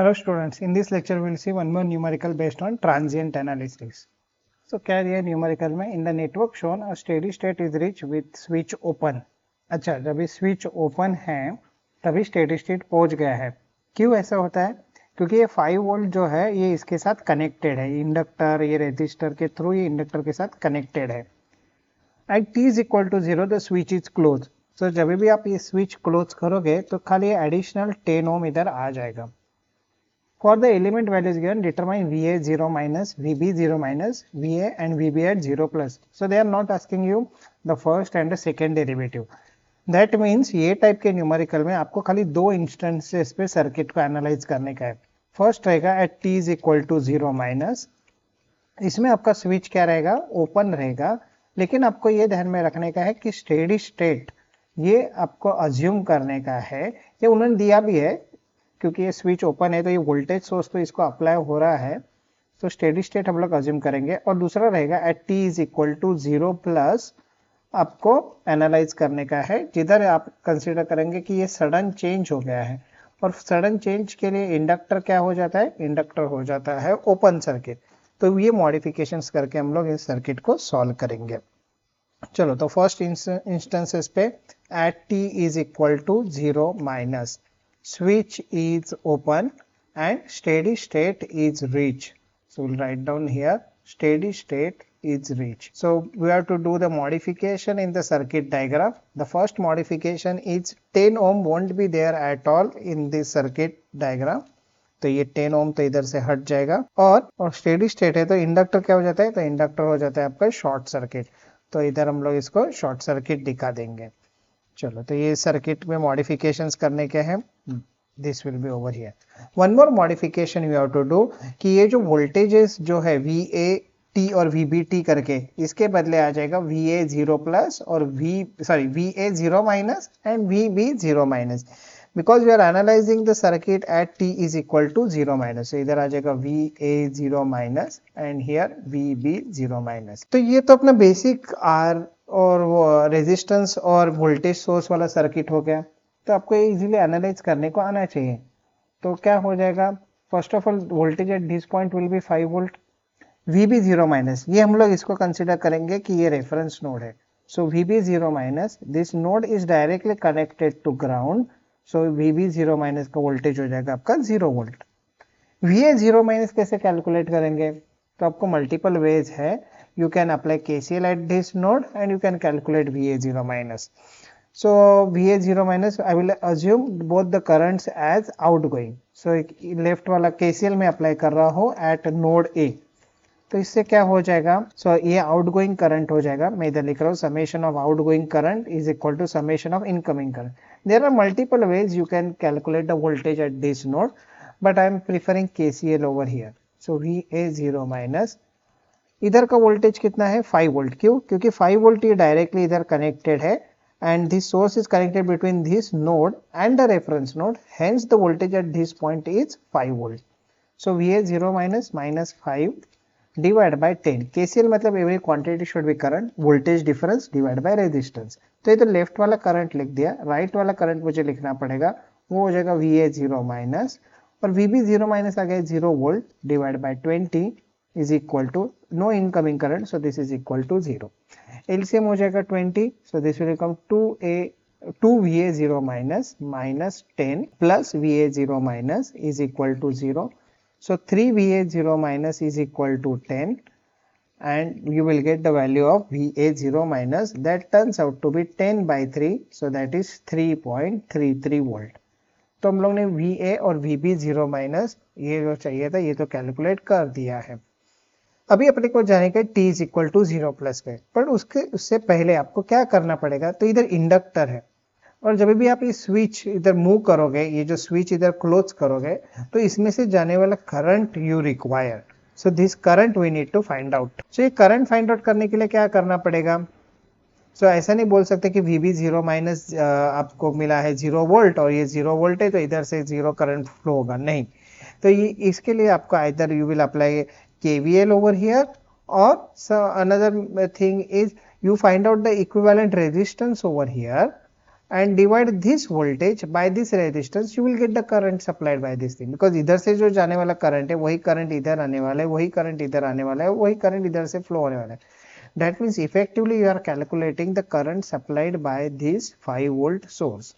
Hello students, in this lecture we will see one more numerical based on transient analysis. So क्या है numerical में in the network shown a steady state is reached with switch open. अच्छा, जब ये switch open है तभी steady state पहुंच गया है. क्यों ऐसा होता है? क्योंकि ये 5 वोल्ट जो है ये इसके साथ कनेक्टेड है, इंडक्टर ये रेजिस्टर के थ्रू ये इंडक्टर के साथ कनेक्टेड है. At t is equal to 0 the switch is closed. So जब भी आप ये switch close करोगे तो खाली additional 10 ohm इधर आ जाएगा. For the element values given, determine VA 0 minus, VB 0 minus, VA and VB at 0 plus. So they are not asking you the first and the second derivative. That means ये type के numerical में आपको खाली दो instances पे circuit को analyse करने का है. फर्स्ट रहेगा at t is equal to 0 minus. इसमें आपका स्विच क्या रहेगा? ओपन रहेगा. लेकिन आपको ये ध्यान में रखने का है कि स्टेडी स्टेट ये आपको अज्यूम करने का है. ये उन्होंने दिया भी है क्योंकि ये स्विच ओपन है तो ये वोल्टेज सोर्स तो इसको अप्लाई हो रहा है. तो स्टेडी स्टेट हम लोग अज्यूम करेंगे. और दूसरा रहेगा at t is equal to 0 plus आपको एनालाइज करने का है, जिधर आप कंसीडर करेंगे कि ये सडन चेंज हो गया है. और सडन चेंज के लिए इंडक्टर क्या हो जाता है? इंडक्टर हो जाता है ओपन सर्किट. तो ये मॉडिफिकेशंस करके हम लोग इस सर्किट को सॉल्व करेंगे. चलो, तो फर्स्ट इंस्टेंसेस पे at t is equal to 0 minus, switch is open and steady state is reached. So we'll write down here steady state is reached. So we have to do the modification in the circuit diagram. The first modification is 10 ohm won't be there at all in this circuit diagram. तो ये 10 ओम तो इधर से हट जाएगा. और steady state है तो इंडक्टर क्या हो जाता है? तो इंडक्टर हो जाता है आपका शॉर्ट सर्किट. तो इधर हम लोग इसको शॉर्ट सर्किट दिखा देंगे. चलो, तो ये सर्किट में मॉडिफिकेशंस करने के हैं. This will be over here. One more modification we have to do कि ये जो वोल्टेजेस जो है VA और VBT करके, इसके बदले आ जाएगा VA 0 प्लस और VA 0 minus and VB 0 minus, because we are analysing the circuit at t is equal to 0 minus. इधर आ जाएगा VA 0 minus and here VB 0 minus. तो ये तो अपना बेसिक R और वो रेजिस्टेंस और वोल्टेज सोर्स वाला सर्किट हो गया. तो आपको ये इजीली एनालाइज करने को आना चाहिए. तो क्या हो जाएगा? First of all voltage at this point will be 5 volt. VB 0 minus, ये हम लोग इसको कंसिडर करेंगे कि ये रेफरेंस नोड है. So VB 0 minus, this node is directly connected to ground. So VB 0 minus का वोल्टेज हो जाएगा आपका 0 वोल्ट. VA 0 माइनस कैसे कैलकुलेट करेंगे? तो आपको मल्टीपल वेज है. You can apply KCL at this node and you can calculate VA 0 minus. So VA 0 minus, I will assume both the currents as outgoing. So left वाला KCL में apply कर रहा हूँ at node A. तो इससे क्या हो जाएगा? So ये outgoing current हो जाएगा. मैं इधर लिख रहा हूँ summation of outgoing current is equal to summation of incoming current. There are multiple ways you can calculate the voltage at this node, but I am preferring KCL over here. So VA 0 minus, इधर का voltage कितना है? 5 volt. क्यों? क्योंकि 5 volt ये directly इधर connected है and this source is connected between this node and the reference node, hence the voltage at this point is 5 volt. So VA 0 minus minus 5 divide by 10. KCL मतलब every quantity should be current, voltage difference divide by resistance. तो इधर left वाला current लिख दिया, right वाला current मुझे लिखना पड़ेगा. वो हो जाएगा VA 0 माइनस और VB 0 माइनस आ गया 0 volt divide by 20 is equal to no incoming current, so this is equal to 0. LCM हो जाएगा 20, so this will become 2 VA 0 minus minus 10 plus VA 0 minus is equal to 0. So 3 VA 0 minus is equal to 10 and you will get the value of VA 0 minus, that turns out to be 10 by 3, so that is 3.33 volt. तो हम लोग ने VA और VB 0 minus ये जो चाहिए था ये तो कैलकुलेट कर दिया है. अभी अपने को जाने का t is equal to 0 plus पे, पर उससे पहले आपको क्या करना पड़ेगा? तो इधर इंडक्टर है और जब भी आप ये स्विच इधर मूव करोगे, ये जो स्विच इधर क्लोज करोगे, तो इसमें से जाने वाला current you require. So this current we need to find out. So ये करंट फाइंड आउट करने के लिए क्या करना पड़ेगा? सो ऐसा नहीं बोल सकते कि VB 0 माइनस आपको मिला है 0 वोल्ट और ये 0 वोल्ट है तो इधर से 0 करंट फ्लो होगा, नहीं. तो ये इसके लिए आपको either you will apply KVL over here, or so another thing is you find out the equivalent resistance over here and divide this voltage by this resistance, you will get the current supplied by this thing, because इधर से जो जाने वाला current है वही current इधर आने वाला है, वही करंट इधर आने वाला है, वही करंट इधर से फ्लो होने वाला है. That means effectively you are calculating the current supplied by this 5 volt source.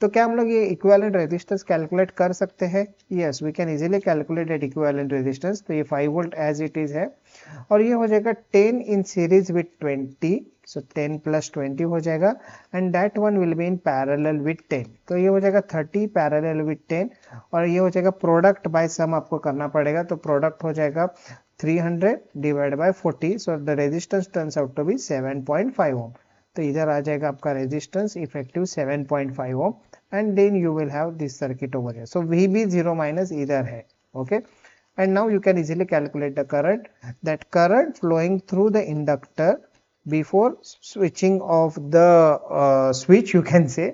तो क्या हम लोग ये इक्विवेलेंट रेजिस्टेंस कैलकुलेट कर सकते हैं? Yes, we can easily calculate that equivalent resistance. तो ये 5 वोल्ट एज इट इज है और ये हो जाएगा 10 in series with 20, so 10 plus 20 हो जाएगा and that one will be in parallel with 10. तो ये हो जाएगा 30 पैरेलल विथ 10 और ये हो जाएगा प्रोडक्ट बाय सम आपको करना पड़ेगा. तो प्रोडक्ट हो जाएगा 300 divide by 40, so the resistance turns out to be 7.5 ohm. तो इधर आ जाएगा आपका resistance effective 7.5 ohm and then you will have this circuit over here. So VB0 minus इधर है, okay, and now you can easily calculate the current, that current flowing through the inductor before switching off the switch, you can say,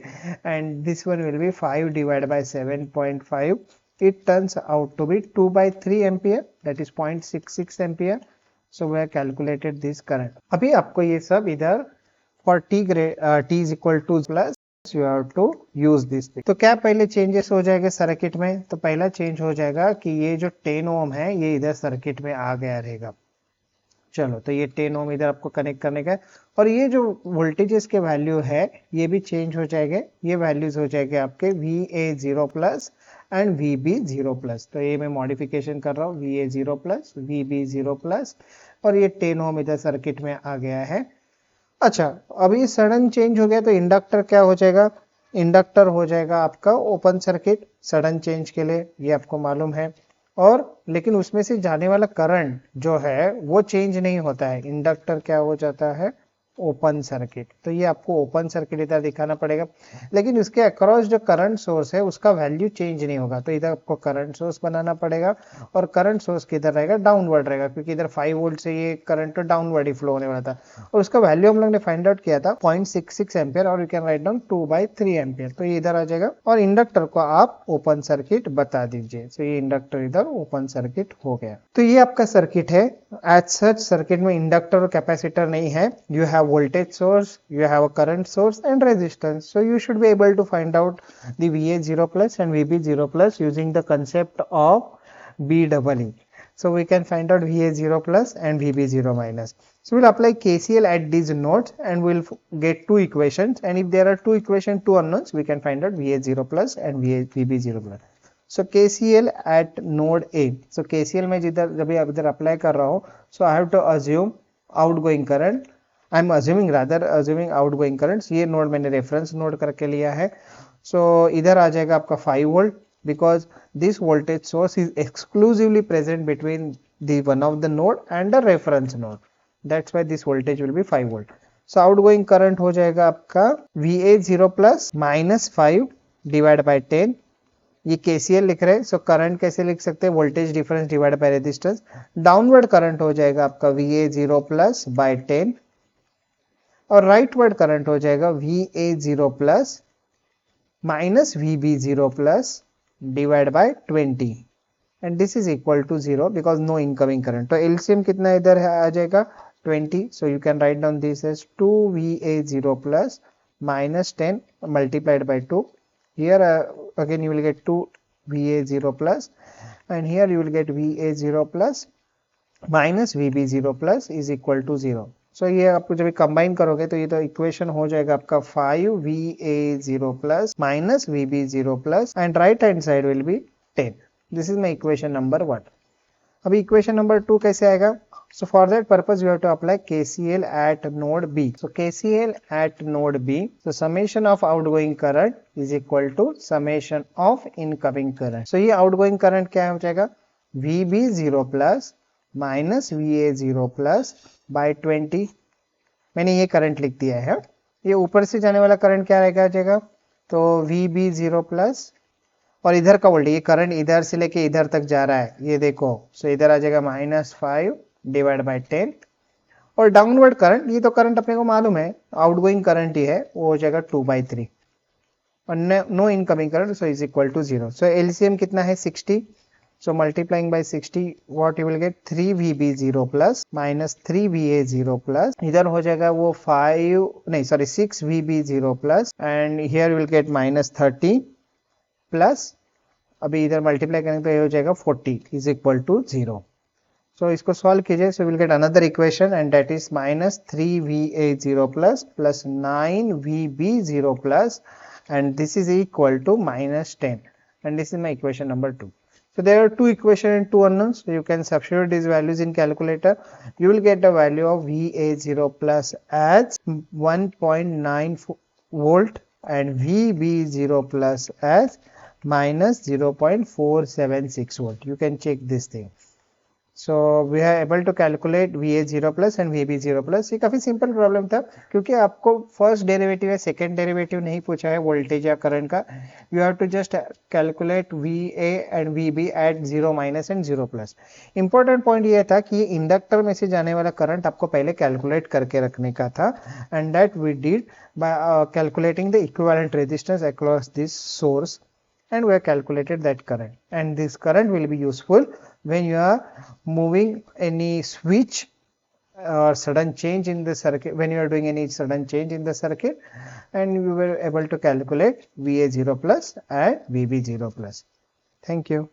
and this one will be 5 divided by 7.5. It turns out to be 2 by 3 ampere, that is 0.66 ampere. So we have calculated this current. अभी आपको ये सब इधर for t is equal to plus you have to use this thing. तो क्या पहले changes हो जाएगा सर्किट में? तो पहला चेंज हो जाएगा कि ये जो 10 ओम है ये इधर सर्किट में आ गया रहेगा. चलो, तो ये 10 ओम इधर आपको कनेक्ट करने का है और ये जो वोल्टेजेस के वैल्यू है ये भी चेंज हो जाएंगे. ये वैल्यूज हो जाएंगे आपके VA0 plus and VB0 plus. तो ये मैं मॉडिफिकेशन कर रहा हूँ, VA0 प्लस VB0 प्लस और ये 10 ओम इधर सर्किट में आ गया है. अच्छा, अभी सडन चेंज हो गया तो इंडक्टर क्या हो जाएगा? इंडक्टर हो जाएगा आपका ओपन सर्किट सडन चेंज के लिए, ये आपको मालूम है. और लेकिन उसमें से जाने वाला करंट जो है वो चेंज नहीं होता है. इंडक्टर क्या हो जाता है? Open circuit. तो ये आपको ओपन सर्किट इधर दिखाना पड़ेगा, लेकिन उसके अक्रॉस जो करंट सोर्स है उसका वैल्यू चेंज नहीं होगा. तो इधर आपको करंट सोर्स बनाना पड़ेगा और करंट सोर्स किधर रहेगा? डाउनवर्ड रहेगा, क्योंकि इधर 5 वोल्ट से ये करंट तो डाउनवर्ड ही फ्लो होने वाला था और उसका वैल्यू हम लोग ने फाइंड आउट किया था 0.66 एम्पियर और you can write down 2/3 ampere. तो ये इधर आ जाएगा और इंडक्टर को आप ओपन सर्किट बता दीजिए. तो ये इंडक्टर इधर ओपन सर्किट हो गया. तो ये आपका सर्किट है. एज सच सर्किट में इंडक्टर और कैपेसिटर नहीं है. You have voltage source, you have a current source and resistance. So you should be able to find out the VA0 plus and VB0 plus using the concept of BEE. So we can find out VA0 plus and VB0 minus. So we'll apply KCL at these nodes and we'll get two equations, and if there are two equations, two unknowns, we can find out VA0 plus and VB0 plus. So KCL at node A. So KCL में जिधर जब आप इधर apply कर रहा हूँ, so I have to assume outgoing current. I am assuming outgoing currents. ये node मैंने रेफरेंस नोड करके लिया है. सो इधर आ जाएगा आपका 5 volt because this voltage source is exclusively present between the one of the node and the reference node. That's why this voltage will be 5 volt. So outgoing current हो जाएगा आपका VA0 plus minus 5 divide by 10. ये KCL लिख रहे हैं. So current कैसे लिख सकते हैं? Voltage difference divide by resistance. Downward current हो जाएगा आपका VA0 प्लस बाई 10 और राइटवर्ड करंट हो जाएगा VA0 plus minus VB0 plus divide by 20 and this is equal to 0 because no incoming current. तो एलसीएम कितना इधर है? आ जाएगा 20. So you can write down this as 2 VA0 plus minus 10 multiplied by 2. Here again you will get 2 VA0 plus and here you will get VA0 plus minus VB0 plus is equal to 0. So ये आपको जब combine करोगे तो ये तो equation हो जाएगा आपका 5 VA0 plus minus VB0 plus and right hand side will be 10. This is my equation number 1. अभी इक्वेशन नंबर 2 कैसे आएगा? So for that purpose you have to apply KCL at node B. So KCL at node B. So summation of outgoing current is equal to summation of incoming current. So ये outgoing current क्या हो जाएगा? VB0 plus minus VA0 plus by 20. मैंने ये current लिख दिया है. ये ऊपर से जाने वाला करंट क्या रहेगा? तो VB0 plus और इधर का वोल्टेज, ये करंट इधर से लेके इधर तक जा रहा है, ये देखो. सो इधर आ जाएगा -5 डिवाइड बाई 10 और डाउनवर्ड करंट, ये तो करंट अपने को मालूम है, आउटगोइंग करंट ही है, वो हो जाएगा 2/3 और no incoming current, so is equal to 0. So LCM कितना है? 60. So multiplying by 60, what you will get 3VB0 plus minus 3VA0 plus. इधर हो जाएगा वो 6VB0 plus and here you will get minus 30 plus. अभी इधर मल्टीप्लाई करेंगे तो ये हो जाएगा 40 is equal to 0. So इसको सॉल्व कीजिए, so we will get another equation and that is minus 3VA0 plus plus 9VB0 plus and this is equal to minus 10 and this is my equation number 2. So there are two equations and two unknowns. So you can substitute these values in calculator. You will get the value of VA0 plus as 1.9 volt and VB0 plus as minus 0.476 volt. You can check this thing. So we are able to calculate VA0 plus and VB0 plus. ये काफ़ी simple problem था क्योंकि आपको first derivative या second derivative नहीं पूछा है voltage या करंट का. You have to just calculate VA and VB at 0 minus and 0 plus. Important point ये था कि ये इंडक्टर में से जाने वाला करंट आपको पहले कैलकुलेट करके रखने का था and that we did by calculating the equivalent resistance across this source and we have calculated that current, and this current will be useful when you are moving any switch or sudden change in the circuit, when you are doing any sudden change in the circuit, and you were able to calculate VA0 plus and VB0 plus. Thank you.